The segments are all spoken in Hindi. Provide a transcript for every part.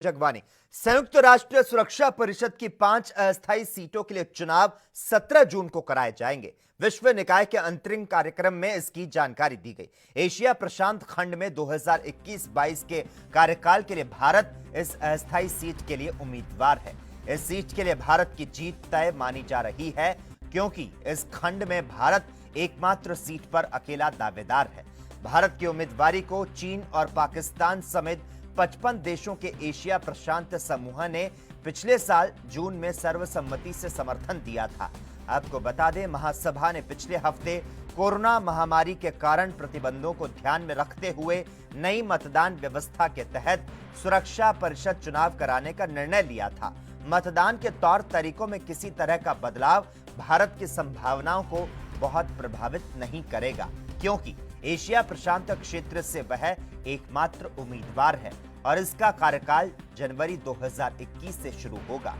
जगवानी। संयुक्त राष्ट्र सुरक्षा परिषद की 5 अस्थायी सीटों के लिए चुनाव 17 जून को कराए जाएंगे। विश्व निकाय के अंतरिम कार्यक्रम में इसकी जानकारी दी गई। एशिया प्रशांत खंड में 2021-22 के कार्यकाल के लिए भारत इस अस्थायी सीट के लिए उम्मीदवार है। इस सीट के लिए भारत की जीत तय मानी जा रही है, क्योंकि इस खंड में भारत एकमात्र सीट पर अकेला दावेदार है। भारत की उम्मीदवारी को चीन और पाकिस्तान समेत 55 देशों के एशिया प्रशांत समूह ने पिछले साल जून में सर्वसम्मति से समर्थन दिया था। आपको बता दें, महासभा ने पिछले हफ्ते कोरोना महामारी के कारण प्रतिबंधों को ध्यान में रखते हुए नई मतदान व्यवस्था के तहत सुरक्षा परिषद चुनाव कराने का निर्णय लिया था। मतदान के तौर तरीकों में किसी तरह का बदलाव भारत की संभावनाओं को बहुत प्रभावित नहीं करेगा, क्योंकि एशिया प्रशांत क्षेत्र से वह एकमात्र उम्मीदवार है और इसका कार्यकाल जनवरी 2021 से शुरू होगा।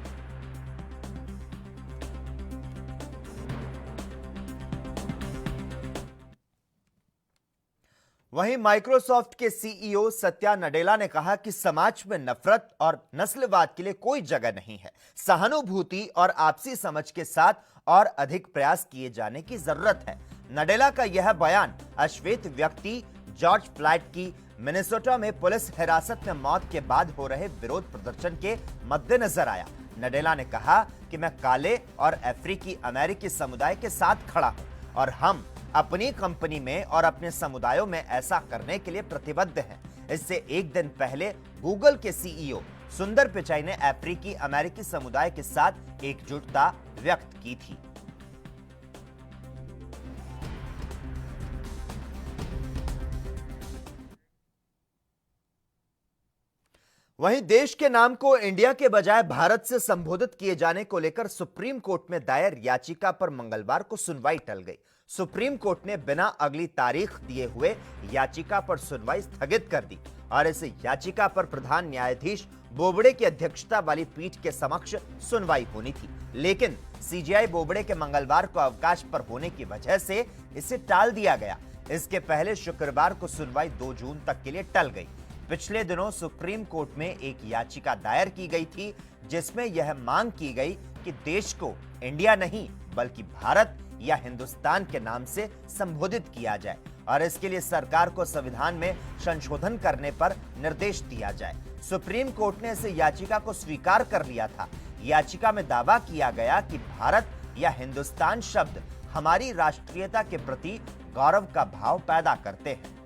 वहीं माइक्रोसॉफ्ट के सीईओ सत्या नडेला ने कहा कि समाज में नफरत और नस्लवाद के लिए कोई जगह नहीं है। सहानुभूति और आपसी समझ के साथ और अधिक प्रयास किए जाने की जरूरत है। नडेला का यह बयान अश्वेत व्यक्ति जॉर्ज फ्लॉयड की मिनेसोटा में पुलिस हिरासत में मौत के बाद हो रहे विरोध प्रदर्शन के मद्देनजर आया। नडेला ने कहा कि मैं काले और अफ्रीकी अमेरिकी समुदाय के साथ खड़ा हूं और हम अपनी कंपनी में और अपने समुदायों में ऐसा करने के लिए प्रतिबद्ध हैं। इससे एक दिन पहले गूगल के सीईओ सुंदर पिचाई ने अफ्रीकी अमेरिकी समुदाय के साथ एकजुटता व्यक्त की थी। वहीं देश के नाम को इंडिया के बजाय भारत से संबोधित किए जाने को लेकर सुप्रीम कोर्ट में दायर याचिका पर मंगलवार को सुनवाई टल गई। सुप्रीम कोर्ट ने बिना अगली तारीख दिए हुए याचिका पर सुनवाई स्थगित कर दी और इस याचिका पर प्रधान न्यायाधीश बोबड़े की अध्यक्षता वाली पीठ के समक्ष सुनवाई होनी थी, लेकिन सीजेआई बोबड़े के मंगलवार को अवकाश पर होने की वजह से इसे टाल दिया गया। इसके पहले शुक्रवार को सुनवाई 2 जून तक के लिए टल गई। पिछले दिनों सुप्रीम कोर्ट में एक याचिका दायर की गई थी, जिसमें यह मांग की गई कि देश को इंडिया नहीं बल्कि भारत या हिंदुस्तान के नाम से संबोधित किया जाए और इसके लिए सरकार को संविधान में संशोधन करने पर निर्देश दिया जाए। सुप्रीम कोर्ट ने इस याचिका को स्वीकार कर लिया था। याचिका में दावा किया गया कि भारत या हिंदुस्तान शब्द हमारी राष्ट्रीयता के प्रति गौरव का भाव पैदा करते हैं।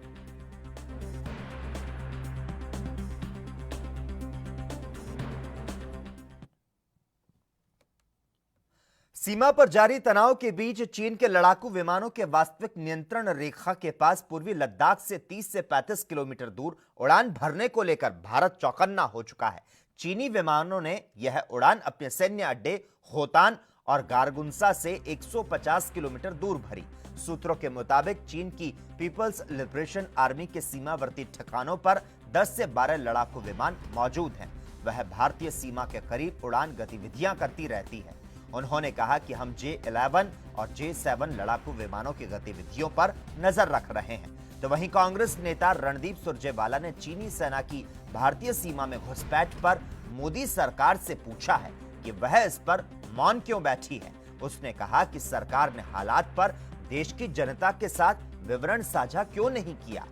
सीमा पर जारी तनाव के बीच चीन के लड़ाकू विमानों के वास्तविक नियंत्रण रेखा के पास पूर्वी लद्दाख से 30 से 35 किलोमीटर दूर उड़ान भरने को लेकर भारत चौकन्ना हो चुका है। चीनी विमानों ने यह उड़ान अपने सैन्य अड्डे होतान और गारगुंसा से 150 किलोमीटर दूर भरी। सूत्रों के मुताबिक चीन की पीपल्स लिबरेशन आर्मी के सीमावर्ती ठिकानों पर 10 से 12 लड़ाकू विमान मौजूद हैं। वह भारतीय सीमा के करीब उड़ान गतिविधियां करती रहती है। उन्होंने कहा कि हम J-11 और J-7 लड़ाकू विमानों की गतिविधियों पर नजर रख रहे हैं। तो वहीं कांग्रेस नेता रणदीप सुरजेवाला ने चीनी सेना की भारतीय सीमा में घुसपैठ पर मोदी सरकार से पूछा है कि वह इस पर मौन क्यों बैठी है। उसने कहा कि सरकार ने हालात पर देश की जनता के साथ विवरण साझा क्यों नहीं किया।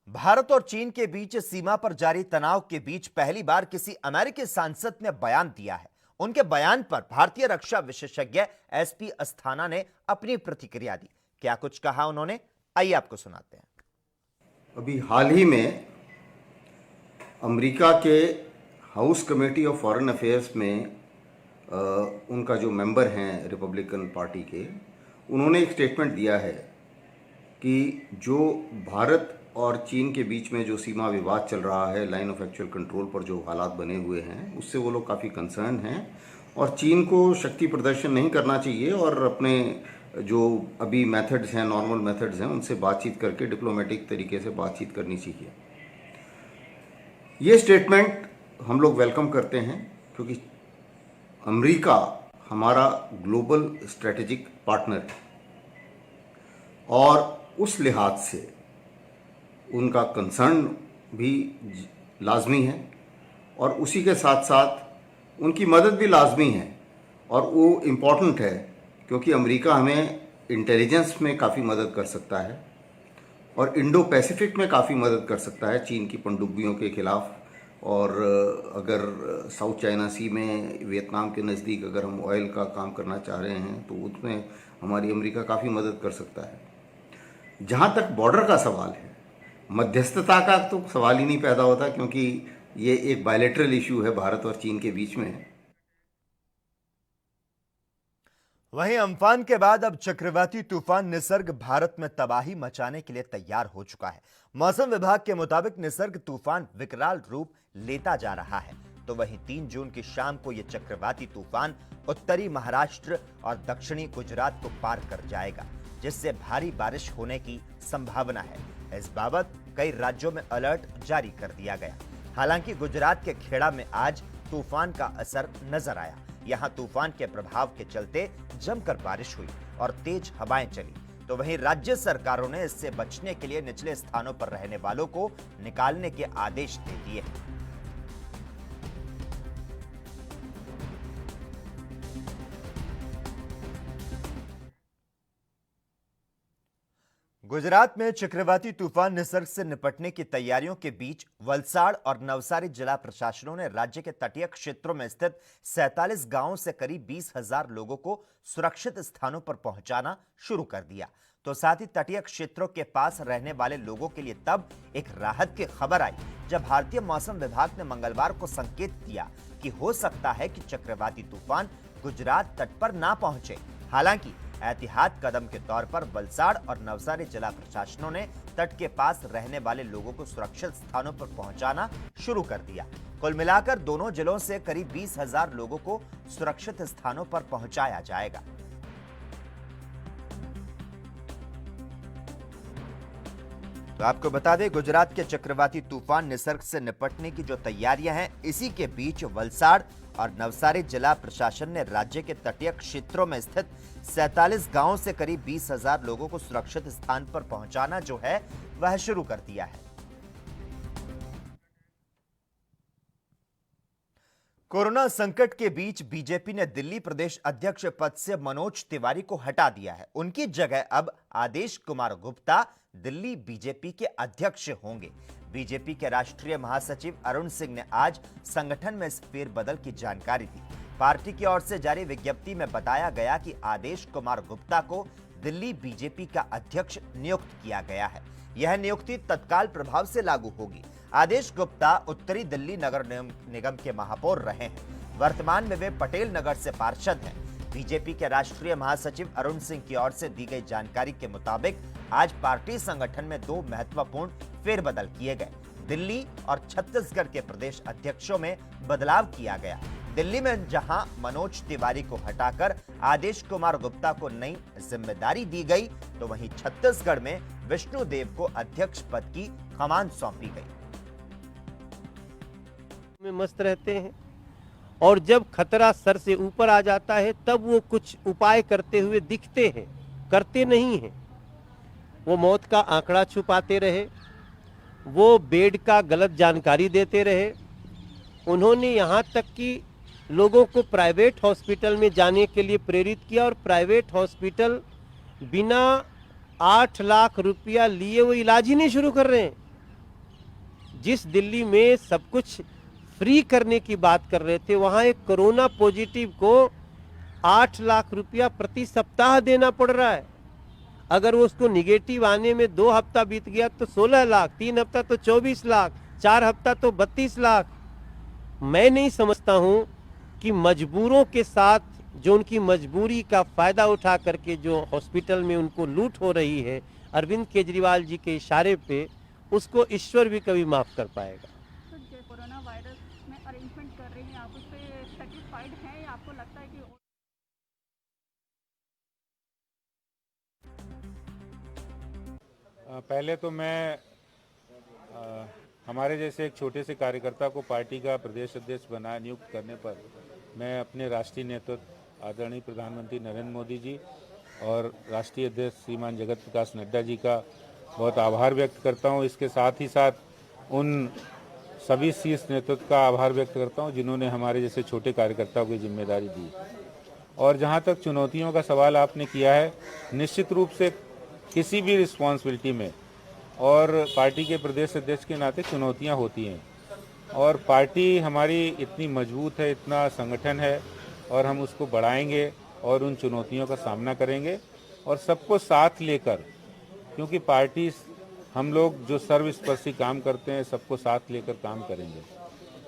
भारत और चीन के बीच सीमा पर जारी तनाव के बीच पहली बार किसी अमेरिकी सांसद ने बयान दिया है। उनके बयान पर भारतीय रक्षा विशेषज्ञ एसपी अस्थाना ने अपनी प्रतिक्रिया दी। क्या कुछ कहा उन्होंने, आइए आपको सुनाते हैं। अभी हाल ही में अमेरिका के house committee of foreign affairs में उनका जो मेंबर हैं रिपब्लिकन पार्टी के, उन्होंने एक स्टेटमेंट दिया है कि जो भारत और चीन के बीच में जो सीमा विवाद चल रहा है, लाइन ऑफ एक्चुअल कंट्रोल पर जो हालात बने हुए हैं, उससे वो लोग काफ़ी कंसर्न हैं और चीन को शक्ति प्रदर्शन नहीं करना चाहिए और अपने जो अभी मेथड्स हैं, नॉर्मल मेथड्स हैं, उनसे बातचीत करके डिप्लोमेटिक तरीके से बातचीत करनी चाहिए। ये स्टेटमेंट हम लोग वेलकम करते हैं, क्योंकि अमेरिका हमारा ग्लोबल स्ट्रेटेजिक पार्टनर है और उस लिहाज से उनका कंसर्न भी लाजमी है और उसी के साथ साथ उनकी मदद भी लाजमी है और वो इम्पॉर्टेंट है क्योंकि अमेरिका हमें इंटेलिजेंस में काफ़ी मदद कर सकता है और इंडो पैसिफिक में काफ़ी मदद कर सकता है चीन की पनडुब्बियों के खिलाफ। और अगर साउथ चाइना सी में वियतनाम के नज़दीक अगर हम ऑयल का काम करना चाह रहे हैं तो उसमें हमारी अमेरिका काफ़ी मदद कर सकता है। जहाँ तक बॉर्डर का सवाल है, मध्यस्थता का तो सवाल ही नहीं पैदा होता क्योंकि ये एक बायलैटरल इशू है भारत और चीन के बीच में। वहीं अम्फान के बाद अब चक्रवाती तूफान निसर्ग भारत में तबाही मचाने के लिए तैयार हो चुका है। मौसम विभाग के मुताबिक निसर्ग तूफान विकराल रूप लेता जा रहा है। तो वहीं 3 जून की शाम को यह चक्रवाती तूफान उत्तरी महाराष्ट्र और दक्षिणी गुजरात को पार कर जाएगा, जिससे भारी बारिश होने की संभावना है। इस बाबत कई राज्यों में अलर्ट जारी कर दिया गया। हालांकि गुजरात के खेड़ा में आज तूफान का असर नजर आया। यहां तूफान के प्रभाव के चलते जमकर बारिश हुई और तेज हवाएं चली। तो वहीं राज्य सरकारों ने इससे बचने के लिए निचले स्थानों पर रहने वालों को निकालने के आदेश दे दिए हैं। गुजरात में चक्रवाती तूफान निसर्ग से निपटने की तैयारियों के बीच वलसाड़ और नवसारी जिला प्रशासनों ने राज्य के तटीय क्षेत्रों में स्थित 47 गांवों से करीब 20,000 लोगों को सुरक्षित स्थानों पर पहुंचाना शुरू कर दिया। तो साथ ही तटीय क्षेत्रों के पास रहने वाले लोगों के लिए तब एक राहत की खबर आई जब भारतीय मौसम विभाग ने मंगलवार को संकेत दिया कि हो सकता है कि चक्रवाती तूफान गुजरात तट पर ना पहुंचे। हालांकि एहतियात कदम के तौर पर वलसाड़ और नवसारी जिला प्रशासनों ने तट के पास रहने वाले लोगों को सुरक्षित स्थानों पर पहुंचाना शुरू कर दिया। कुल मिलाकर दोनों जिलों से करीब 20,000 लोगों को सुरक्षित स्थानों पर पहुंचाया जाएगा। तो आपको बता दें, गुजरात के चक्रवाती तूफान निसर्ग से निपटने की जो तैयारियां हैं, इसी के बीच वलसाड़ और नवसारी जिला प्रशासन ने राज्य के तटीय क्षेत्रों में स्थित 47 गांवों से करीब 20,000 लोगों को सुरक्षित स्थान पर पहुंचाना जो है वह शुरू कर दिया है। कोरोना संकट के बीच बीजेपी ने दिल्ली प्रदेश अध्यक्ष पद से मनोज तिवारी को हटा दिया है। उनकी जगह अब आदेश कुमार गुप्ता दिल्ली बीजेपी के अध्यक्ष होंगे। बीजेपी के राष्ट्रीय महासचिव अरुण सिंह ने आज संगठन में इस फेरबदल की जानकारी दी। पार्टी की ओर से जारी विज्ञप्ति में बताया गया कि आदेश कुमार गुप्ता को दिल्ली बीजेपी का अध्यक्ष नियुक्त किया गया है। यह नियुक्ति तत्काल प्रभाव से लागू होगी। आदेश गुप्ता उत्तरी दिल्ली नगर निगम के महापौर रहे हैं। वर्तमान में वे पटेल नगर से पार्षद हैं। बीजेपी के राष्ट्रीय महासचिव अरुण सिंह की ओर से दी गई जानकारी के मुताबिक आज पार्टी संगठन में 2 महत्वपूर्ण फेरबदल किए गए। दिल्ली और छत्तीसगढ़ के प्रदेश अध्यक्षों में बदलाव किया गया। दिल्ली में जहां मनोज तिवारी को हटाकर आदेश कुमार गुप्ता को नई जिम्मेदारी दी गई, तो वहीं छत्तीसगढ़ में विष्णुदेव को अध्यक्ष पद की कमान सौंपी गई। में मस्त रहते हैं और जब खतरा सर से ऊपर आ जाता है तब वो कुछ उपाय करते हुए दिखते हैं, करते नहीं हैं। वो मौत का आंकड़ा छुपाते रहे, वो बेड का गलत जानकारी देते रहे। उन्होंने यहाँ तक कि लोगों को प्राइवेट हॉस्पिटल में जाने के लिए प्रेरित किया और प्राइवेट हॉस्पिटल बिना 8 लाख रुपया लिए वो इलाज ही नहीं शुरू कर रहे हैं। जिस दिल्ली में सब कुछ फ्री करने की बात कर रहे थे, वहाँ एक कोरोना पॉजिटिव को 8 लाख रुपया प्रति सप्ताह देना पड़ रहा है। अगर वो उसको निगेटिव आने में 2 हफ्ता बीत गया तो 16 लाख, 3 हफ्ता तो 24 लाख, 4 हफ्ता तो 32 लाख। मैं नहीं समझता हूँ कि मजबूरों के साथ जो उनकी मजबूरी का फायदा उठा करके जो हॉस्पिटल में उनको लूट हो रही है अरविंद केजरीवाल जी के इशारे पे, उसको ईश्वर भी कभी माफ कर पाएगा। तो जो कोरोना वायरस में अरेंजमेंट कर रही हैं, आप उस पे सेटिस्फाइड हैं या आपको लगता है कि पहले तो मैं हमारे जैसे एक छोटे से कार्यकर्ता को पार्टी का प्रदेश अध्यक्ष नियुक्त करने पर मैं अपने राष्ट्रीय नेतृत्व आदरणीय प्रधानमंत्री नरेंद्र मोदी जी और राष्ट्रीय अध्यक्ष श्रीमान जगत प्रकाश नड्डा जी का बहुत आभार व्यक्त करता हूं। इसके साथ ही साथ उन सभी शीर्ष नेतृत्व का आभार व्यक्त करता हूं जिन्होंने हमारे जैसे छोटे कार्यकर्ताओं की जिम्मेदारी दी। और जहां तक चुनौतियों का सवाल आपने किया है, निश्चित रूप से किसी भी रिस्पॉन्सिबिलिटी में और पार्टी के प्रदेश अध्यक्ष के नाते चुनौतियां होती हैं, और पार्टी हमारी इतनी मजबूत है, इतना संगठन है, और हम उसको बढ़ाएंगे और उन चुनौतियों का सामना करेंगे और सबको साथ लेकर, क्योंकि पार्टी हम लोग जो सर्वस्पर्शी काम करते हैं सबको साथ लेकर काम करेंगे।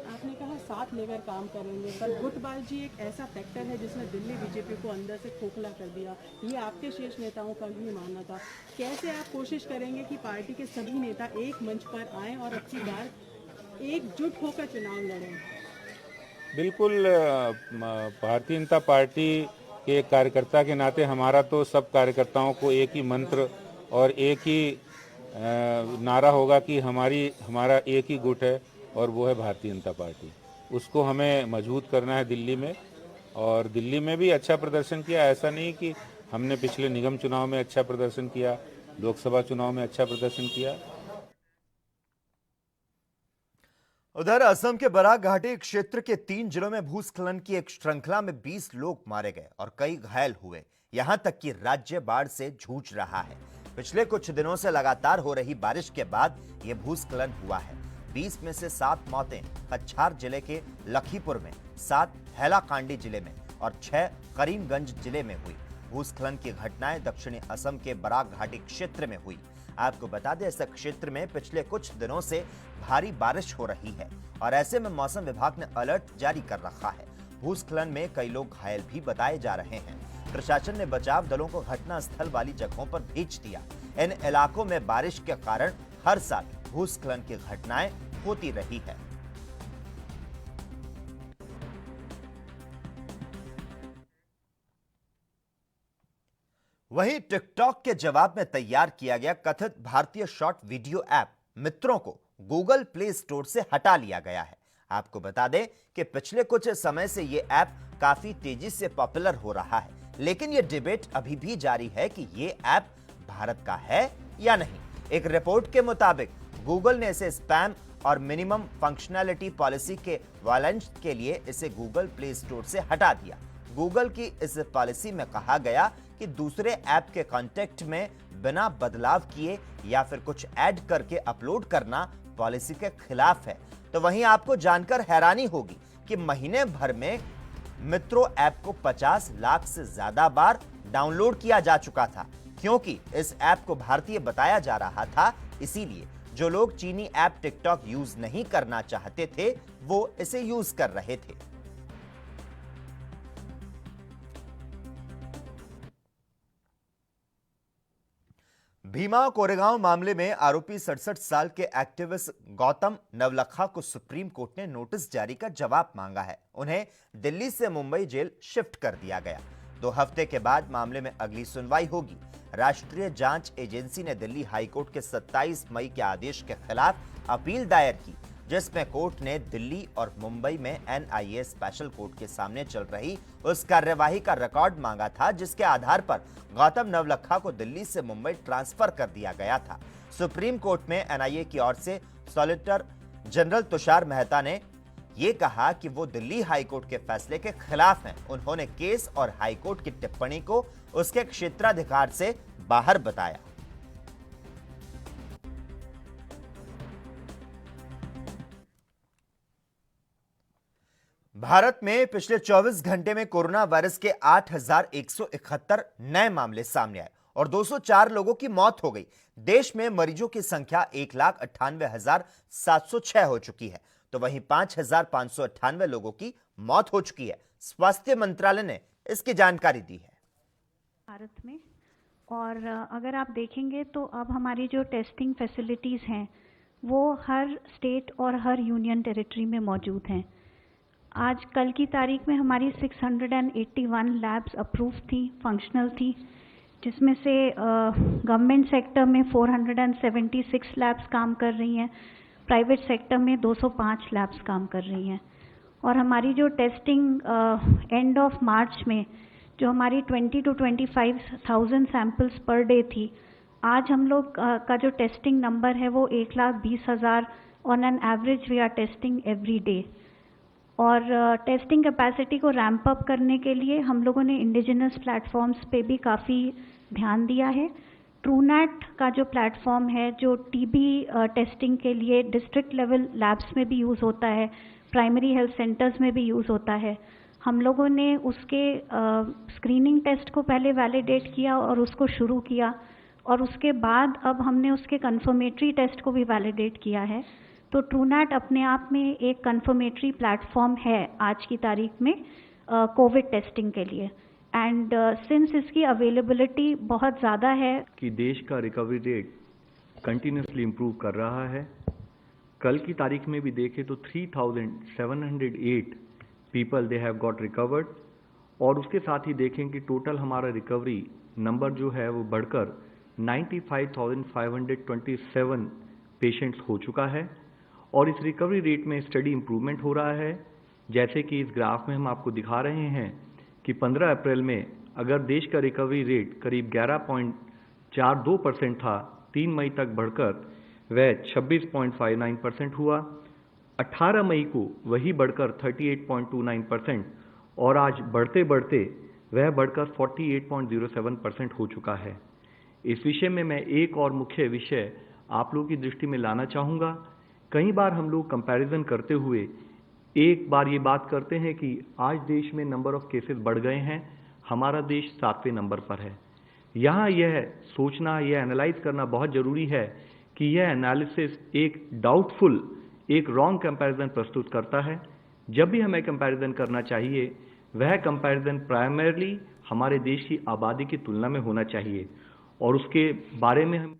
आपने कहा साथ लेकर काम करेंगे, पर गुटबाजी एक ऐसा फैक्टर है जिसने दिल्ली बीजेपी को अंदर से खोखला कर दिया, ये आपके शीर्ष नेताओं का भी मानना था। कैसे आप कोशिश करेंगे कि पार्टी के सभी नेता एक मंच पर आएं और अच्छी बार एकजुट होकर चुनाव लड़ें? बिल्कुल, भारतीय जनता पार्टी के कार्यकर्ता के नाते हमारा तो सब कार्यकर्ताओं को एक ही मंत्र और एक ही नारा होगा कि हमारा एक ही गुट है और वो है भारतीय जनता पार्टी। उसको हमें मजबूत करना है दिल्ली में, और दिल्ली में भी अच्छा प्रदर्शन किया। ऐसा नहीं कि हमने पिछले निगम चुनाव में अच्छा प्रदर्शन किया, लोकसभा चुनाव में अच्छा प्रदर्शन किया। उधर असम के बराक घाटी क्षेत्र के 3 जिलों में भूस्खलन की एक श्रृंखला में 20 लोग मारे गए और कई घायल हुए। यहां तक कि राज्य बाढ़ से जूझ रहा है। पिछले कुछ दिनों से लगातार हो रही बारिश के बाद यह भूस्खलन हुआ है। 20 में से 7 मौतें कछार जिले के लखीपुर में, 7 हैलाकांडी जिले में और 6 करीमगंज जिले में हुई। भूस्खलन की घटनाएं दक्षिणी असम के बराक घाटी क्षेत्र में हुई। आपको बता दें, इस क्षेत्र में पिछले कुछ दिनों से भारी बारिश हो रही है और ऐसे में मौसम विभाग ने अलर्ट जारी कर रखा है। भूस्खलन में कई लोग घायल भी बताए जा रहे हैं। प्रशासन ने बचाव दलों को घटना स्थल वाली जगहों पर भेज दिया। इन इलाकों में बारिश के कारण हर साल भूस्खलन की घटनाएं होती रही है। वहीं टिकटॉक के जवाब में तैयार किया गया कथित भारतीय शॉर्ट वीडियो ऐप मित्रों को गूगल प्ले स्टोर से हटा लिया गया है। आपको बता दें कि पिछले कुछ समय से यह ऐप काफी तेजी से पॉपुलर हो रहा है, लेकिन यह डिबेट अभी भी जारी है कि यह ऐप भारत का है या नहीं। एक रिपोर्ट के मुताबिक गूगल ने इसे स्पैम और मिनिमम फंक्शनैलिटी पॉलिसी के वायलेंस के लिए इसे गूगल प्ले स्टोर से हटा दिया। गूगल की इस पॉलिसी में कहा गया कि दूसरे ऐप के कॉन्टेक्ट में बिना बदलाव किए या फिर कुछ ऐड करके अपलोड करना पॉलिसी के खिलाफ है। तो वहीं आपको जानकर हैरानी होगी कि महीने भर में मित्रों ऐप को 50 लाख से ज्यादा बार डाउनलोड किया जा चुका था। क्योंकि इस ऐप को भारतीय बताया जा रहा था, इसीलिए जो लोग चीनी ऐप टिकटॉक यूज नहीं करना चाहते थे वो इसे यूज कर रहे थे। भीमा कोरेगांव मामले में आरोपी 67 साल के एक्टिविस्ट गौतम नवलखा को सुप्रीम कोर्ट ने नोटिस जारी कर जवाब मांगा है। उन्हें दिल्ली से मुंबई जेल शिफ्ट कर दिया गया। 2 हफ्ते के बाद मामले में अगली सुनवाई होगी। राष्ट्रीय जांच एजेंसी ने दिल्ली हाईकोर्ट के 27 मई के आदेश के खिलाफ अपील दायर की, जिसमें कोर्ट ने दिल्ली और मुंबई में एनआईए स्पेशल कोर्ट के सामने चल रही उस कार्यवाही का रिकॉर्ड मांगा था, जिसके आधार पर गौतम नवलखा को दिल्ली से मुंबई ट्रांसफर कर दिया गया था। सुप्रीम कोर्ट में एनआईए की ओर से सॉलिसिटर जनरल तुषार मेहता ने यह कहा कि वो दिल्ली हाईकोर्ट के फैसले के खिलाफ हैं। उन्होंने केस और हाईकोर्ट की टिप्पणी को उसके क्षेत्राधिकार से बाहर बताया। भारत में पिछले 24 घंटे में कोरोना वायरस के 8,171 नए मामले सामने आए और 204 लोगों की मौत हो गई। देश में मरीजों की संख्या 1,98,706 हो चुकी है, तो वहीं 5,598 लोगों की मौत हो चुकी है। स्वास्थ्य मंत्रालय ने इसकी जानकारी दी है। भारत में और अगर आप देखेंगे तो अब हमारी जो टेस्टिंग फैसिलिटीज़ हैं वो हर स्टेट और हर यूनियन टेरिटरी में मौजूद हैं। आज कल की तारीख में हमारी 681 लैब्स अप्रूव थी, फंक्शनल थी, जिसमें से गवर्नमेंट सेक्टर में 476 लैब्स काम कर रही हैं, प्राइवेट सेक्टर में 205 लैब्स काम कर रही हैं। और हमारी जो टेस्टिंग एंड ऑफ मार्च में जो हमारी 20 to 25,000 सैम्पल्स पर डे थी, आज हम लोग का जो टेस्टिंग नंबर है वो 1,20,000 on an average we are testing every day. और टेस्टिंग कैपेसिटी को रैंप अप करने के लिए हम लोगों ने इंडिजिनस प्लेटफॉर्म्स पे भी काफ़ी ध्यान दिया है। ट्रूनेट का जो प्लेटफॉर्म है जो टीबी टेस्टिंग के लिए डिस्ट्रिक्ट लेवल लैब्स में भी यूज़ होता है, प्राइमरी हेल्थ सेंटर्स में भी यूज़ होता है, हम लोगों ने उसके स्क्रीनिंग टेस्ट को पहले वैलिडेट किया और उसको शुरू किया, और उसके बाद अब हमने उसके कंफर्मेटरी टेस्ट को भी वैलिडेट किया है। तो ट्रूनेट अपने आप में एक कंफर्मेटरी प्लेटफॉर्म है आज की तारीख में कोविड टेस्टिंग के लिए। एंड सिंस इसकी अवेलेबिलिटी बहुत ज़्यादा है कि देश का रिकवरी रेट कंटिन्यूसली इम्प्रूव कर रहा है। कल की तारीख में भी देखें तो 3,708 people they have got recovered, और उसके साथ ही देखें कि टोटल हमारा रिकवरी नंबर जो है वो बढ़कर 95,527 पेशेंट्स हो चुका है। और इस रिकवरी रेट में स्टडी इम्प्रूवमेंट हो रहा है। जैसे कि इस ग्राफ में हम आपको दिखा रहे हैं कि 15 अप्रैल में अगर देश का रिकवरी रेट करीब 11.42% था, 3 मई तक बढ़कर वह 26.59% हुआ। 18 मई को वही बढ़कर 38.29% और आज बढ़ते बढ़ते वह बढ़कर 48.07% हो चुका है। इस विषय में मैं एक और मुख्य विषय आप लोगों की दृष्टि में लाना चाहूँगा। कई बार हम लोग कंपैरिजन करते हुए एक बार ये बात करते हैं कि आज देश में नंबर ऑफ केसेस बढ़ गए हैं, हमारा देश 7वें नंबर पर है। यहाँ यह सोचना, यह एनालाइज करना बहुत ज़रूरी है कि यह एनालिसिस एक डाउटफुल, एक रॉन्ग कंपैरिजन प्रस्तुत करता है। जब भी हमें कंपैरिजन करना चाहिए वह कंपैरिजन प्राइमरली हमारे देश की आबादी की तुलना में होना चाहिए, और उसके बारे में हम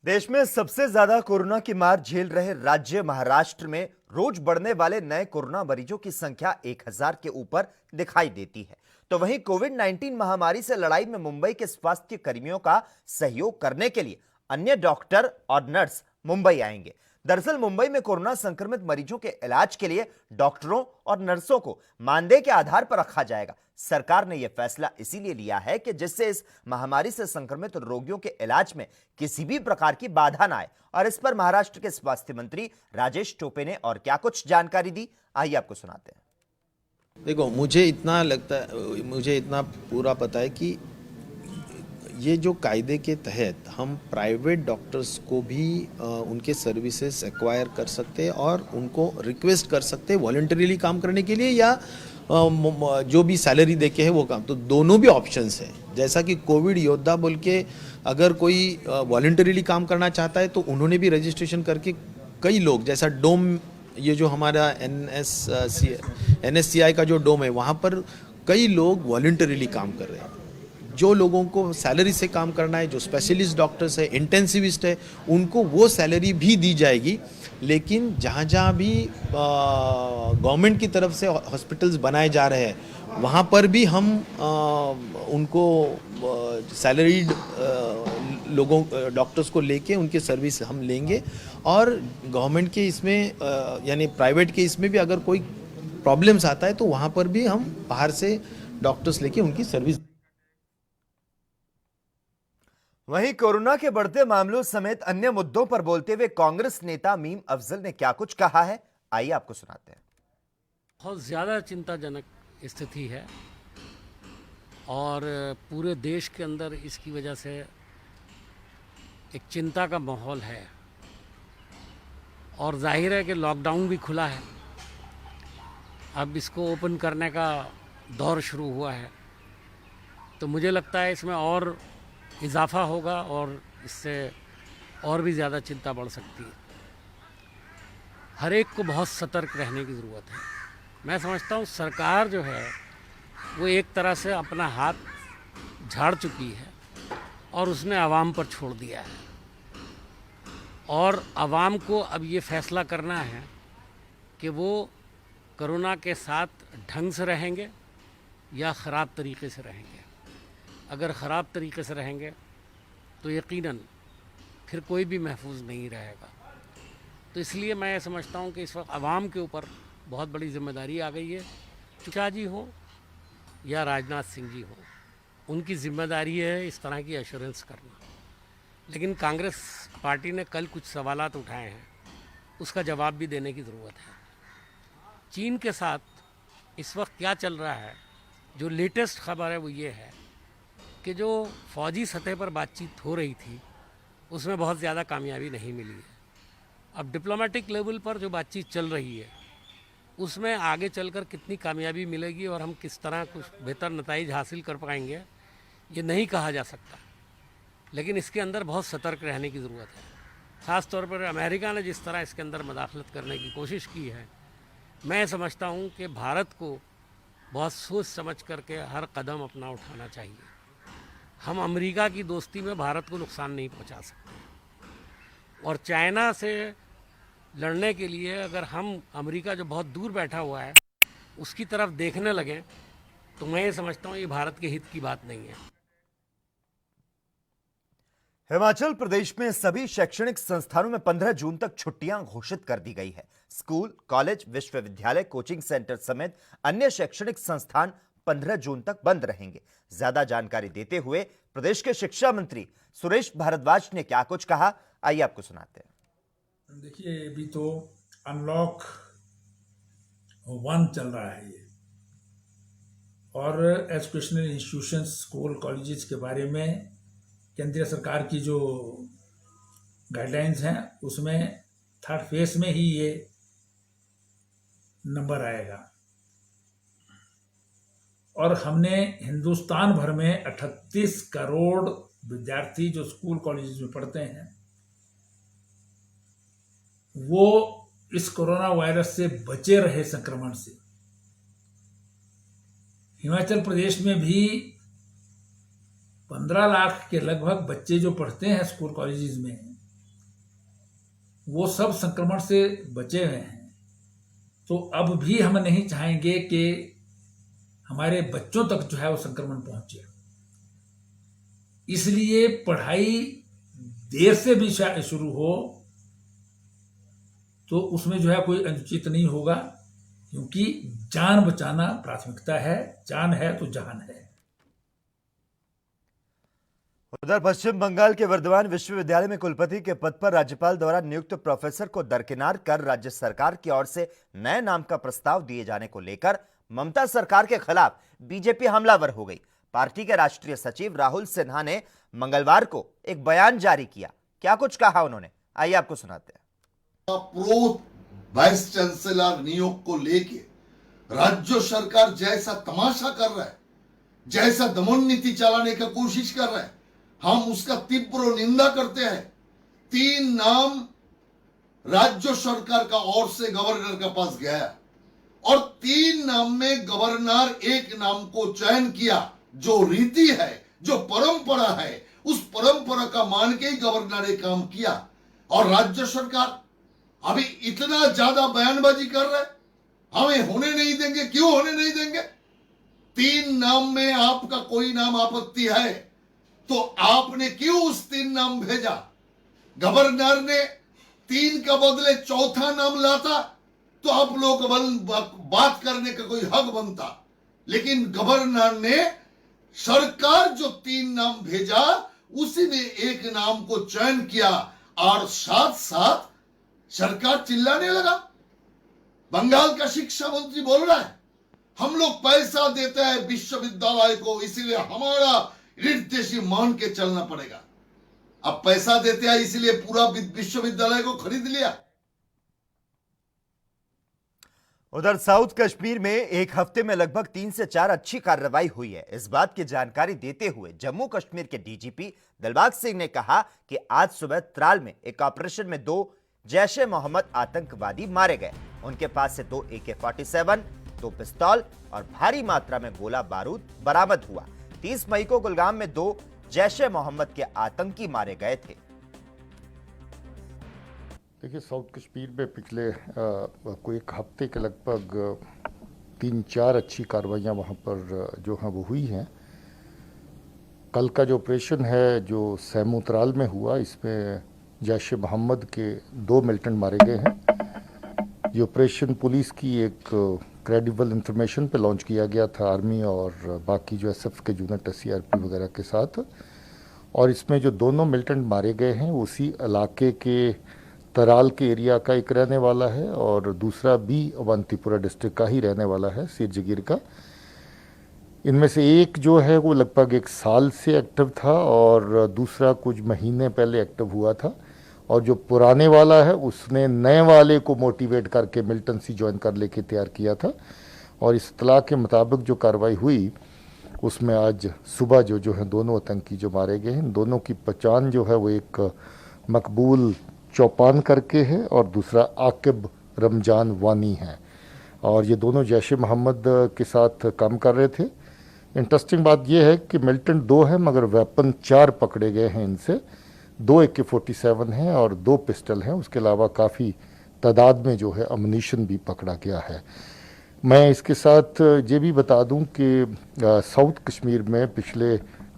देश में सबसे ज्यादा कोरोना की मार झेल रहे राज्य महाराष्ट्र में रोज बढ़ने वाले नए कोरोना मरीजों की संख्या 1,000 के ऊपर दिखाई देती है। तो वहीं कोविड-19 महामारी से लड़ाई में मुंबई के स्वास्थ्य कर्मियों का सहयोग करने के लिए अन्य डॉक्टर और नर्स मुंबई आएंगे। दरअसल मुंबई में कोरोना संक्रमित मरीजों के इलाज के लिए डॉक्टरों और नर्सों को मानदेय के आधार पर रखा जाएगा। सरकार ने यह फैसला इसीलिए लिया है कि जिससे इस महामारी से संक्रमित रोगियों के इलाज में किसी भी प्रकार की बाधा ना आए। और इस पर महाराष्ट्र के स्वास्थ्य मंत्री राजेश टोपे ने और क्या कुछ जानकारी दी, आइए आपको सुनाते हैं। देखो, मुझे इतना लगता है, मुझे इतना पूरा पता है कि ये जो कायदे के तहत हम प्राइवेट डॉक्टर्स को भी उनके सर्विसेज एक्वायर कर सकते हैं और उनको रिक्वेस्ट कर सकते हैं वॉलंटरीली काम करने के लिए, या जो भी सैलरी देके है वो काम। तो दोनों भी ऑप्शंस हैं। जैसा कि कोविड योद्धा बोल के अगर कोई वॉलंटरीली काम करना चाहता है तो उन्होंने भी रजिस्ट्रेशन करके, कई लोग जैसा डोम, ये जो हमारा NSCI का जो डोम है वहाँ पर कई लोग वॉलंटरीली काम कर रहे हैं। जो लोगों को सैलरी से काम करना है, जो स्पेशलिस्ट डॉक्टर्स है, इंटेंसिविस्ट है, उनको वो सैलरी भी दी जाएगी। लेकिन जहाँ जहाँ भी गवर्नमेंट की तरफ से हॉस्पिटल्स बनाए जा रहे हैं वहाँ पर भी हम उनको सैलरीड लोगों, डॉक्टर्स को लेके उनके सर्विस हम लेंगे। और गवर्नमेंट के इसमें यानी प्राइवेट के इसमें भी अगर कोई प्रॉब्लम्स आता है तो वहाँ पर भी हम बाहर से डॉक्टर्स लेके उनकी सर्विस। वहीं कोरोना के बढ़ते मामलों समेत अन्य मुद्दों पर बोलते हुए कांग्रेस नेता मीम अफजल ने क्या कुछ कहा है, आइए आपको सुनाते हैं। बहुत ज़्यादा चिंताजनक स्थिति है और पूरे देश के अंदर इसकी वजह से एक चिंता का माहौल है। और जाहिर है कि लॉकडाउन भी खुला है, अब इसको ओपन करने का दौर शुरू हुआ है, तो मुझे लगता है इसमें और इजाफा होगा और इससे और भी ज़्यादा चिंता बढ़ सकती है। हर एक को बहुत सतर्क रहने की ज़रूरत है। मैं समझता हूँ सरकार जो है वो एक तरह से अपना हाथ झाड़ चुकी है और उसने आवाम पर छोड़ दिया है, और आवाम को अब ये फैसला करना है कि वो कोरोना के साथ ढंग से रहेंगे या ख़राब तरीके से रहेंगे। अगर ख़राब तरीके से रहेंगे तो यकीनन फिर कोई भी महफूज नहीं रहेगा। तो इसलिए मैं समझता हूँ कि इस वक्त आवाम के ऊपर बहुत बड़ी जिम्मेदारी आ गई है। शाह जी हो या राजनाथ सिंह जी हो, उनकी जिम्मेदारी है इस तरह की एश्योरेंस करना। लेकिन कांग्रेस पार्टी ने कल कुछ सवालात उठाए हैं, उसका जवाब भी देने की ज़रूरत है। चीन के साथ इस वक्त क्या चल रहा है, जो लेटेस्ट खबर है वो ये है कि जो फौजी सतह पर बातचीत हो रही थी उसमें बहुत ज़्यादा कामयाबी नहीं मिली है। अब डिप्लोमेटिक लेवल पर जो बातचीत चल रही है उसमें आगे चलकर कितनी कामयाबी मिलेगी और हम किस तरह कुछ बेहतर नतीजे हासिल कर पाएंगे ये नहीं कहा जा सकता। लेकिन इसके अंदर बहुत सतर्क रहने की ज़रूरत है। ख़ास तौर पर अमेरिका ने जिस तरह इसके अंदर मदाखलत करने की कोशिश की है, मैं समझता हूँ कि भारत को बहुत सोच समझ करके हर कदम अपना उठाना चाहिए। हम अमेरिका की दोस्ती में भारत को नुकसान नहीं पहुँचा सकते। और चाइना से लड़ने के लिए अगर हम अमेरिका जो बहुत दूर बैठा हुआ है उसकी तरफ देखने लगें तो मैं ये समझता हूँ ये भारत के हित की बात नहीं है। हिमाचल प्रदेश में सभी शैक्षणिक संस्थानों में 15 जून तक छुट्टियां घोषित कर दी गई है। स्कूल, कॉलेज, विश्वविद्यालय, कोचिंग सेंटर समेत अन्य शैक्षणिक संस्थान 15 जून तक बंद रहेंगे। ज्यादा जानकारी देते हुए प्रदेश के शिक्षा मंत्री सुरेश भारद्वाज ने क्या कुछ कहा, आइए आपको सुनाते हैं। देखिए, अभी तो अनलॉक 1 चल रहा है ये, और एजुकेशनल इंस्टीट्यूशंस, स्कूल, कॉलेजेस के बारे में केंद्रीय सरकार की जो गाइडलाइंस हैं उसमें 3rd फेज में ही ये नंबर आएगा। और हमने हिंदुस्तान भर में 38 करोड़ विद्यार्थी जो स्कूल कॉलेजेस में पढ़ते हैं वो इस कोरोना वायरस से बचे रहे संक्रमण से। हिमाचल प्रदेश में भी 15 लाख के लगभग बच्चे जो पढ़ते हैं स्कूल कॉलेजेस में, वो सब संक्रमण से बचे हुए हैं। तो अब भी हम नहीं चाहेंगे कि हमारे बच्चों तक जो है वो संक्रमण पहुंचे। इसलिए पढ़ाई देर से भी शुरू हो तो उसमें जो है कोई अनुचित नहीं होगा, क्योंकि जान बचाना प्राथमिकता है। जान है तो जहान है। उधर पश्चिम बंगाल के वर्धमान विश्वविद्यालय में कुलपति के पद पर राज्यपाल द्वारा नियुक्त प्रोफेसर को दरकिनार कर राज्य सरकार की ओर से नए नाम का प्रस्ताव दिए जाने को लेकर ममता सरकार के खिलाफ बीजेपी हमलावर हो गई। पार्टी के राष्ट्रीय सचिव राहुल सिन्हा ने मंगलवार को एक बयान जारी किया। क्या कुछ कहा उन्होंने, आइए आपको सुनाते हैं। वाइस चांसलर नियोग को लेके राज्य सरकार जैसा तमाशा कर रहा है, जैसा दमन नीति चलाने का कोशिश कर रहा है, हम उसका तीव्र निंदा करते हैं। 3 नाम राज्य सरकार का ओर से गवर्नर के पास गया और 3 नाम में गवर्नर एक नाम को चयन किया। जो रीति है, जो परंपरा है, उस परंपरा का मान के ही गवर्नर ने काम किया। और राज्य सरकार अभी इतना ज्यादा बयानबाजी कर रहे हैं, हमें होने नहीं देंगे। क्यों होने नहीं देंगे? 3 नाम में आपका कोई नाम आपत्ति है तो आपने क्यों उस 3 नाम भेजा? गवर्नर ने 3 का बदले 4था नाम लाता तो आप लोग बात करने का कोई हक बनता। लेकिन गवर्नर ने सरकार जो 3 नाम भेजा उसी में एक नाम को चयन किया और साथ साथ सरकार चिल्लाने लगा। बंगाल का शिक्षा मंत्री बोल रहा है हम लोग पैसा देते हैं विश्वविद्यालय को, इसीलिए हमारा निर्देशी मान के चलना पड़ेगा। अब पैसा देते हैं इसलिए पूरा विश्वविद्यालय को खरीद लिया। उधर साउथ कश्मीर में एक हफ्ते में लगभग 3 से 4 अच्छी कार्रवाई हुई है। इस बात की जानकारी देते हुए जम्मू कश्मीर के डीजीपी दिलबाग सिंह ने कहा कि आज सुबह त्राल में एक ऑपरेशन में 2 जैश-ए-मोहम्मद आतंकवादी मारे गए। उनके पास से 2 AK-47, 2 पिस्तौल और भारी मात्रा में गोला बारूद बरामद हुआ। 30 मई को कुलगाम में 2 जैश-ए-मोहम्मद के आतंकी मारे गए थे। देखिए, साउथ कश्मीर में पिछले कोई एक हफ्ते के लगभग 3-4 अच्छी कार्रवाइयाँ वहाँ पर जो हैं वो हुई हैं। कल का जो ऑपरेशन है जो सैमू त्राल में हुआ, इसमें जैश ए मोहम्मद के 2 मिलिटेंट मारे गए हैं। ये ऑपरेशन पुलिस की एक क्रेडिबल इंफॉर्मेशन पे लॉन्च किया गया था आर्मी और बाकी जो एसएफ के यूनिट सीआरपी वगैरह के साथ, और इसमें जो दोनों मिलिटेंट मारे गए हैं उसी इलाके के तराल के एरिया का एक रहने वाला है और दूसरा भी अवंतीपुरा डिस्ट्रिक्ट का ही रहने वाला है, सिर जगीर का। इनमें से एक जो है वो लगभग 1 साल से एक्टिव था और दूसरा कुछ महीने पहले एक्टिव हुआ था, और जो पुराने वाला है उसने नए वाले को मोटिवेट करके मिलिटेंसी ज्वाइन कर लेके तैयार किया था। और इस इत्तला के मुताबिक जो कार्रवाई हुई उसमें आज सुबह जो है दोनों आतंकी जो मारे गए हैं, दोनों की पहचान जो है वो एक मकबूल चौपान करके है और दूसरा आकिब रमजान वानी है, और ये दोनों जैश ए मोहम्मद के साथ काम कर रहे थे। इंटरेस्टिंग बात यह है कि मिलिटेंट 2 है मगर वेपन 4 पकड़े गए हैं इनसे, 2 AK-47 हैं और 2 पिस्टल हैं, उसके अलावा काफ़ी तादाद में जो है अम्यूनिशन भी पकड़ा गया है। मैं इसके साथ ये भी बता दूं कि साउथ कश्मीर में पिछले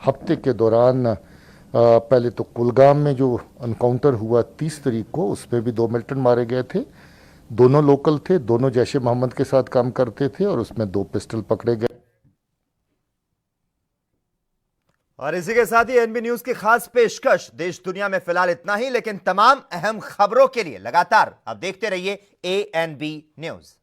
हफ्ते के दौरान पहले तो कुलगाम में जो एनकाउंटर हुआ 30 तारीख को, उसमें भी 2 मिलिटेंट मारे गए थे। दोनों लोकल थे, दोनों जैश ए मोहम्मद के साथ काम करते थे और उसमें 2 पिस्टल पकड़े गए। और इसी के साथ ही एनबी न्यूज की खास पेशकश। देश दुनिया में फिलहाल इतना ही, लेकिन तमाम अहम खबरों के लिए लगातार आप देखते रहिए एएनबी न्यूज।